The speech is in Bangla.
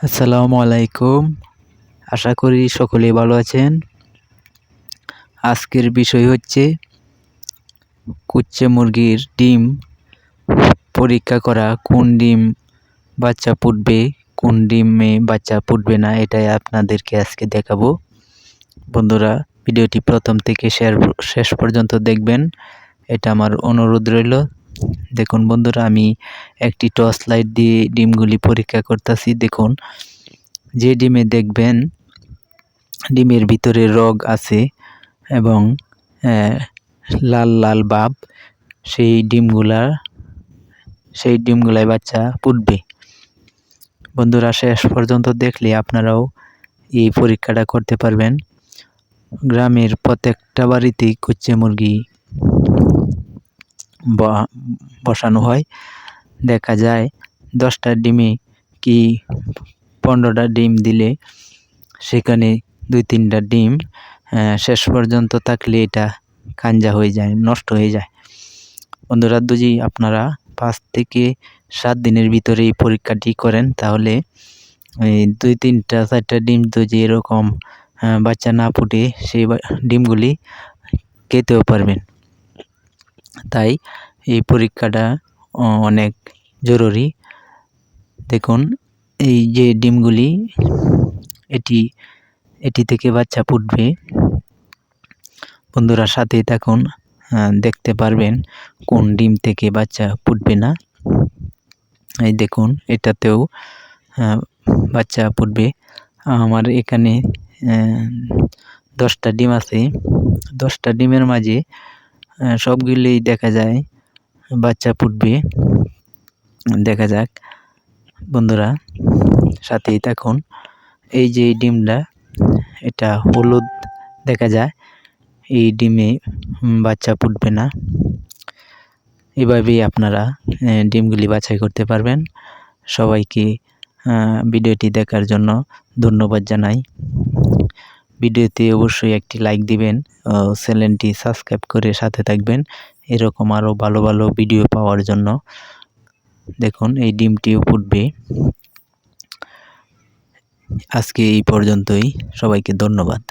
আসসালামু আলাইকুম। আশা করি সকলেই ভালো আছেন। আজকের বিষয় হচ্ছে কুচ্ছে মুরগির ডিম পরীক্ষা করা, কোন ডিম বাচ্চা ফুটবে, কোন ডিমে বাচ্চা ফুটবে না, এটাই আপনাদেরকে আজকে দেখাবো। বন্ধুরা, ভিডিওটি প্রথম থেকে শেষ পর্যন্ত দেখবেন, এটা আমার অনুরোধ রইল। দেখুন বন্ধুরা, আমি একটি টর্চ লাইট দিয়ে ডিমগুলি পরীক্ষা করতেছি। দেখুন, যে ডিমে দেখবেন ডিমের ভিতরে রগ আছে এবং লাল লাল ভাব, সেই ডিমগুলাই বাচ্চা ফুটবে। বন্ধুরা, শেষ পর্যন্ত দেখলে আপনারাও এই পরীক্ষাটা করতে পারবেন। গ্রামের প্রত্যেকটা বাড়িতেই কুচ্ছে মুরগি বসানো হয়। দেখা যায় 10টা ডিমে কি 15টা ডিম দিলে সেখানে 2-3টা ডিম শেষ পর্যন্ত থাকলে এটা কাঞ্জা হয়ে যায়, নষ্ট হয়ে যায়। বন্ধুরা, যদি আপনারা 5 থেকে 7 দিনের ভিতরে এই পরীক্ষাটি করেন, তাহলে 2-3টা-4টা ডিম যদি এরকম বাচ্চা না ফুটে, সেই ডিমগুলি খেতেও পারবেন। তাই এই পরীক্ষাটা অনেক জরুরি। দেখুন, এই যে ডিমগুলি, এটি থেকে বাচ্চা ফুটবে। বন্ধুরা, সাথেই থাকুন, দেখতে পারবেন কোন ডিম থেকে বাচ্চা ফুটবে না। এই দেখুন, এটাতেও বাচ্চা ফুটবে। আমার এখানে 10টা ডিম আছে। 10টা ডিমের মাঝে সবগুলোই দেখা যায় বাচ্চা ফুটবে। দেখা যাক বন্ধুরা, সাথেই থাকুন। এই যে ডিমটা, এটা হলুদ দেখা যায়, এই ডিমে বাচ্চা ফুটবে না। এভাবেই আপনারা ডিমগুলি বাছাই করতে পারবেন। সবাইকে ভিডিওটি দেখার জন্য ধন্যবাদ জানাই। ভিডিওতে অবশ্যই একটি লাইক দিবেন ও চ্যানেলটি সাবস্ক্রাইব করে সাথে থাকবেন এরকম আরও ভালো ভালো ভিডিও পাওয়ার জন্য। দেখুন, এই ডিমটিও ফুটবে। আজকে এই পর্যন্তই। সবাইকে ধন্যবাদ।